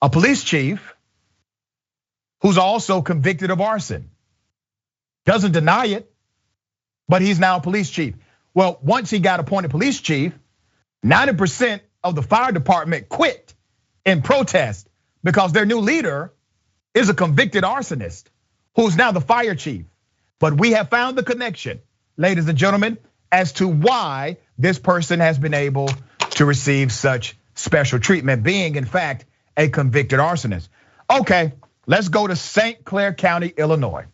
a police chief who's also convicted of arson. Doesn't deny it, but he's now a police chief. Well, once he got appointed police chief, 90% of the fire department quit in protest because their new leader is a convicted arsonist who's now the fire chief. But we have found the connection, ladies and gentlemen, as to why this person has been able to receive such special treatment, being in fact a convicted arsonist. Okay, let's go to St. Clair County, Illinois.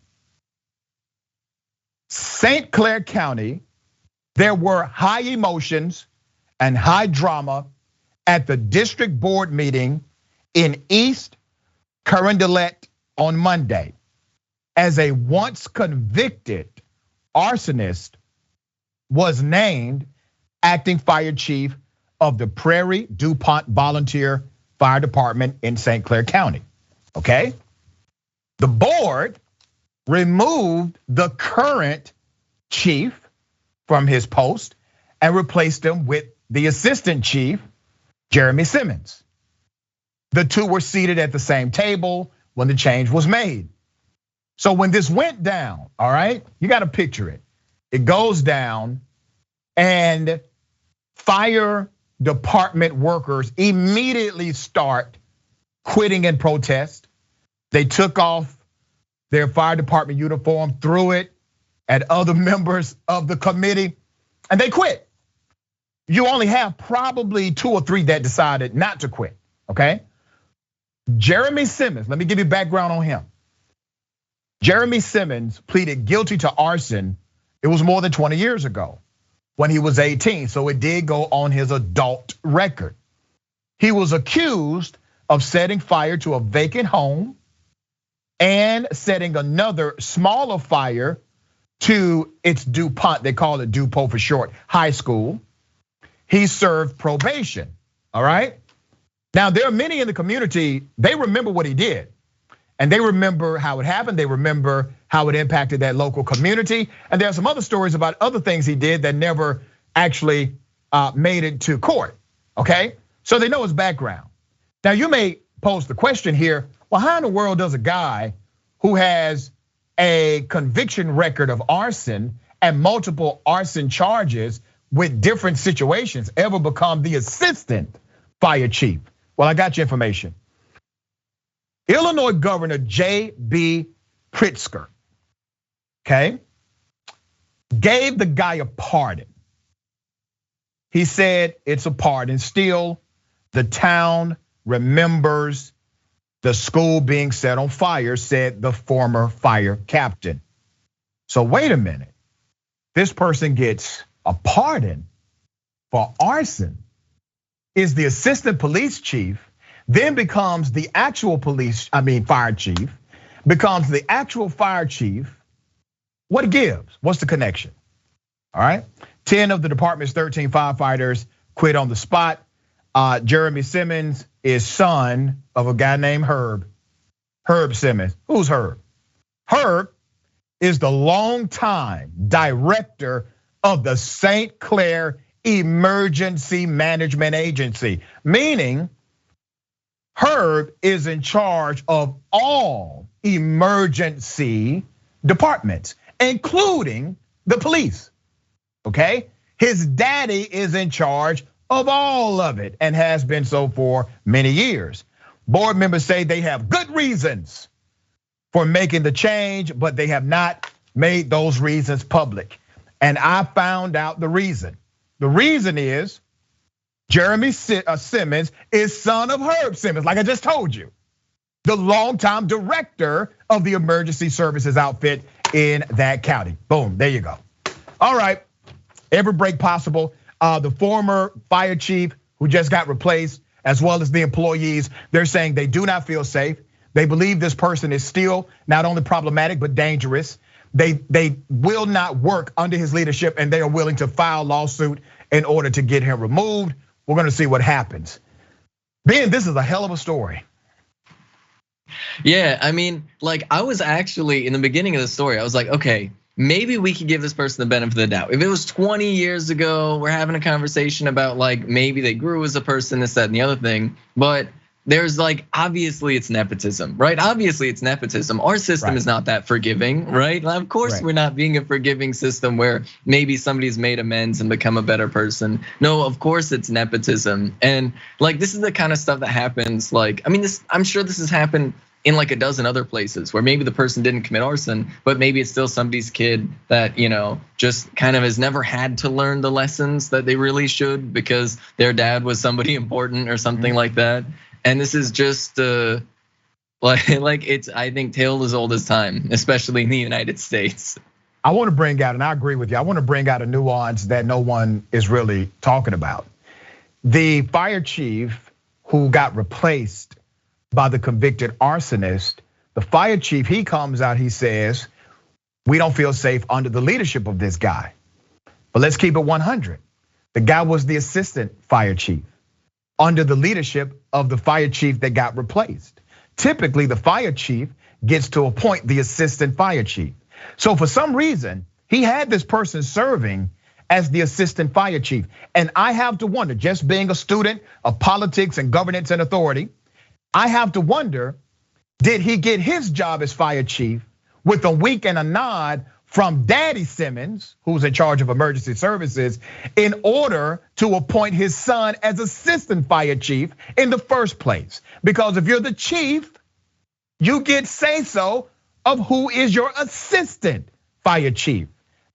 St. Clair County, there were high emotions and high drama at the district board meeting in East Carondelet on Monday, as a once convicted arsonist was named acting fire chief of the Prairie Pont Volunteer Fire Department in St. Clair County, okay? The board removed the current chief from his post and replaced him with the assistant chief, Jeremy Simmons. The two were seated at the same table when the change was made. So when this went down, all right, you got to picture it. It goes down and fire department workers immediately start quitting in protest. They took off their fire department uniform, threw it at other members of the committee, and they quit. You only have probably 2 or 3 that decided not to quit, okay? Jeremy Simmons, let me give you background on him. Jeremy Simmons pleaded guilty to arson. It was more than 20 years ago when he was 18, so it did go on his adult record. He was accused of setting fire to a vacant home and setting another smaller fire to its DuPont, they call it DuPont for short, high school. He served probation, all right? Now, there are many in the community, they remember what he did. And they remember how it happened. They remember how it impacted that local community. And there are some other stories about other things he did that never actually made it to court, okay? So they know his background. Now you may pose the question here, well, how in the world does a guy who has a conviction record of arson and multiple arson charges with different situations ever become the assistant fire chief? Well, I got your information. Illinois Governor J.B. Pritzker, okay, gave the guy a pardon. He said it's a pardon. Still, the town remembers the school being set on fire, said the former fire captain. So wait a minute, this person gets a pardon for arson, is the assistant police chief, then becomes the actual fire chief, becomes the actual fire chief. What gives? What's the connection? All right, 10 of the department's 13 firefighters quit on the spot. Jeremy Simmons is son of a guy named Herb Simmons. Who's Herb? Herb is the longtime director of the St. Clair Emergency Management Agency, meaning Herb is in charge of all emergency departments, including the police, okay? His daddy is in charge of all of it and has been so for many years. Board members say they have good reasons for making the change, but they have not made those reasons public. And I found out the reason. The reason is Jeremy Simmons is son of Herb Simmons, like I just told you, the longtime director of the emergency services outfit in that county. Boom, there you go. All right, every break possible. The former fire chief who just got replaced, as well as the employees, they're saying they do not feel safe. They believe this person is still not only problematic, but dangerous. They will not work under his leadership, and they are willing to file a lawsuit in order to get him removed. We're gonna see what happens. Ben, this is a hell of a story. Yeah, I mean, like I was actually in the beginning of the story, I was like, okay, maybe we could give this person the benefit of the doubt. If it was 20 years ago, we're having a conversation about like maybe they grew as a person, this, that, and the other thing. But there's like, obviously it's nepotism, right? Obviously it's nepotism. Our system is not that forgiving, right? Of course we're not being a forgiving system where maybe somebody's made amends and become a better person. No, of course it's nepotism. And like, this is the kind of stuff that happens. Like, I mean, I'm sure this has happened in like a dozen other places where maybe the person didn't commit arson, but maybe it's still somebody's kid that, just kind of has never had to learn the lessons that they really should because their dad was somebody important or something like that. And this is just like it's, I think, tale as old as time, especially in the United States. I want to bring out, and I agree with you, I want to bring out a nuance that no one is really talking about. The fire chief who got replaced by the convicted arsonist, the fire chief, he comes out, he says, we don't feel safe under the leadership of this guy. But let's keep it 100. The guy was the assistant fire chief under the leadership of the fire chief that got replaced. Typically, the fire chief gets to appoint the assistant fire chief. So for some reason, he had this person serving as the assistant fire chief. And I have to wonder, just being a student of politics and governance and authority, I have to wonder, did he get his job as fire chief with a wink and a nod from Daddy Simmons, who's in charge of emergency services, in order to appoint his son as assistant fire chief in the first place? Because if you're the chief, you get say-so of who is your assistant fire chief.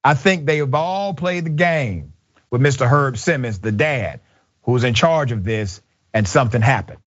I think they have all played the game with Mr. Herb Simmons, the dad, who's in charge of this, and something happened.